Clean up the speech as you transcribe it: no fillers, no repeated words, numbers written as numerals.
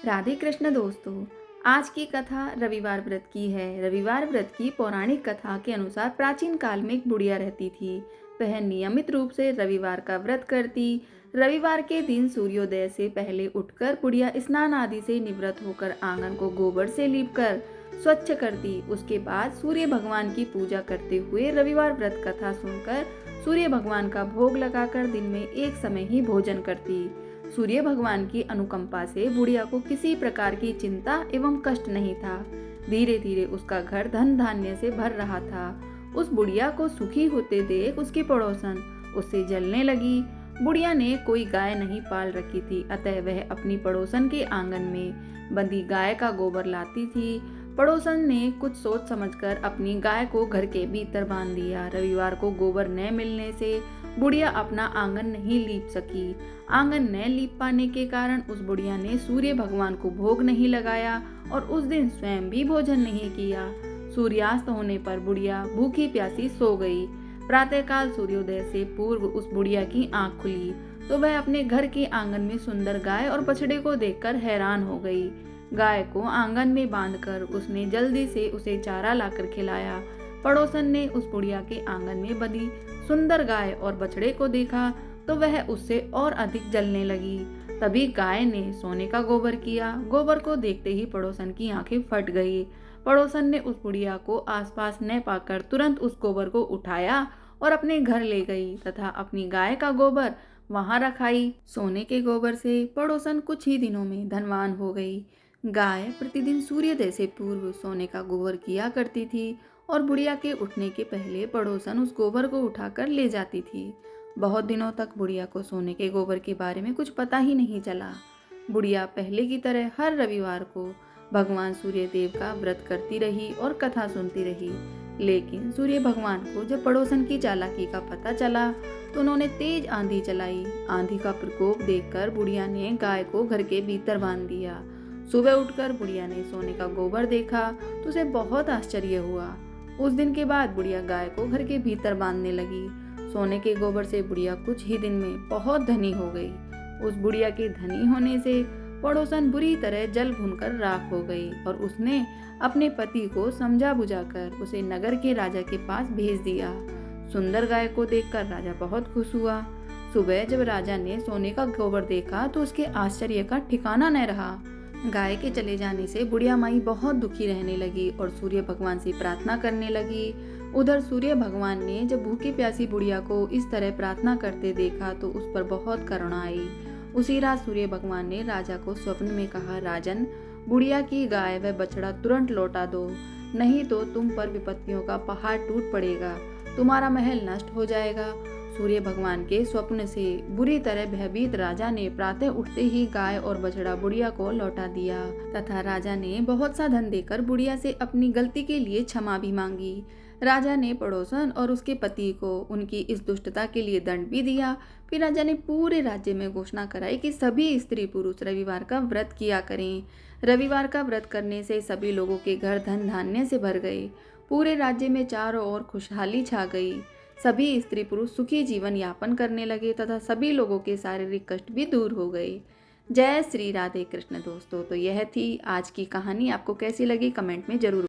राधे कृष्ण दोस्तों। आज की कथा रविवार व्रत की है। रविवार व्रत की पौराणिक कथा के अनुसार प्राचीन काल में एक बुढ़िया रहती थी। वह नियमित रूप से रविवार का व्रत करती। रविवार के दिन सूर्योदय से पहले उठकर बुढ़िया स्नान आदि से निवृत्त होकर आंगन को गोबर से लीपकर स्वच्छ करती। उसके बाद सूर्य भगवान की पूजा करते हुए रविवार व्रत कथा सुनकर सूर्य भगवान का भोग लगाकर दिन में एक समय ही भोजन करती। सूर्य भगवान की अनुकंपा से बुढ़िया को किसी प्रकार की चिंता एवं कष्ट नहीं था। धीरे धीरे उसका घर धन धान्य से भर रहा था। उस बुढ़िया को सुखी होते देख उसकी पड़ोसन उससे जलने लगी। बुढ़िया ने कोई गाय नहीं पाल रखी थी, अतः वह अपनी पड़ोसन के आंगन में बंधी गाय का गोबर लाती थी। पड़ोसन ने कुछ सोच समझकर अपनी गाय को घर के भीतर बांध दिया। रविवार को गोबर न मिलने से बुढ़िया अपना आंगन नहीं लीप सकी। आंगन न लीप पाने के कारण उस बुढ़िया ने सूर्य भगवान को भोग नहीं लगाया और उस दिन स्वयं भी भोजन नहीं किया। सूर्यास्त होने पर बुढ़िया भूखी प्यासी सो गई। प्रातःकाल सूर्योदय से पूर्व उस बुढ़िया की आंख खुली तो वह अपने घर के आंगन में सुंदर गाय और बछड़े को देखकर हैरान हो गई। गाय को आंगन में बांधकर उसने जल्दी से उसे चारा लाकर खिलाया। पड़ोसन ने उस बुढ़िया के आंगन में बंधी सुंदर गाय और बछड़े को देखा तो वह उससे और अधिक जलने लगी। तभी गाय ने सोने का गोबर किया। गोबर को देखते ही पड़ोसन की आंखें फट गई। पड़ोसन ने उस बुढ़िया को आसपास न पाकर तुरंत उस गोबर को उठाया और अपने घर ले गई तथा अपनी गाय का गोबर वहां रखाई। सोने के गोबर से पड़ोसन कुछ ही दिनों में धनवान हो गई। गाय प्रतिदिन सूर्योदय से पूर्व सोने का गोबर किया करती थी और बुढ़िया के उठने के पहले पड़ोसन उस गोबर को उठाकर ले जाती थी। बहुत दिनों तक बुढ़िया को सोने के गोबर के बारे में कुछ पता ही नहीं चला। बुढ़िया पहले की तरह हर रविवार को भगवान सूर्य देव का व्रत करती रही और कथा सुनती रही। लेकिन सूर्य भगवान को जब पड़ोसन की चालाकी का पता चला तो उन्होंने तेज आंधी चलाई। आंधी का प्रकोप देखकर बुढ़िया ने गाय को घर के भीतर बांध दिया। सुबह उठकर बुढ़िया ने सोने का गोबर देखा तो उसे बहुत आश्चर्य हुआ। उस दिन के बाद बुढ़िया गाय को घर के भीतर बांधने लगी। सोने के गोबर से बुढ़िया कुछ ही दिन में बहुत धनी हो गई। उस बुढ़िया के धनी होने से पड़ोसन बुरी तरह जल भुनकर राख हो गई और उसने अपने पति को समझा बुझाकर उसे नगर के राजा के पास भेज दिया। सुंदर गाय को देखकर राजा बहुत खुश हुआ। सुबह जब राजा ने सोने का गोबर देखा तो उसके आश्चर्य का ठिकाना न रहा। गाय के चले जाने से बुढ़िया माई बहुत दुखी रहने लगी और सूर्य भगवान से प्रार्थना करने लगी। उधर सूर्य भगवान ने जब भूखी प्यासी बुढ़िया को इस तरह प्रार्थना करते देखा तो उस पर बहुत करुणा आई। उसी रात सूर्य भगवान ने राजा को स्वप्न में कहा, राजन, बुढ़िया की गाय व बछड़ा तुरंत लौटा दो, नहीं तो तुम पर विपत्तियों का पहाड़ टूट पड़ेगा, तुम्हारा महल नष्ट हो जाएगा। सूर्य भगवान के स्वप्न से बुरी तरह भयभीत राजा ने प्रातः उठते ही गाय और बछड़ा बुढ़िया को लौटा दिया तथा राजा ने बहुत सा धन देकर बुढ़िया से अपनी गलती के लिए क्षमा भी मांगी। राजा ने पड़ोसन और उसके पति को उनकी इस दुष्टता के लिए दंड भी दिया। फिर राजा ने पूरे राज्य में घोषणा कराई कि सभी स्त्री पुरुष रविवार का व्रत किया करें। रविवार का व्रत करने से सभी लोगों के घर धन धान्य से भर गए। पूरे राज्य में चारों ओर खुशहाली छा गई। सभी स्त्री पुरुष सुखी जीवन यापन करने लगे तथा सभी लोगों के शारीरिक कष्ट भी दूर हो गए। जय श्री राधे कृष्ण दोस्तों। तो यह थी आज की कहानी। आपको कैसी लगी कमेंट में जरूर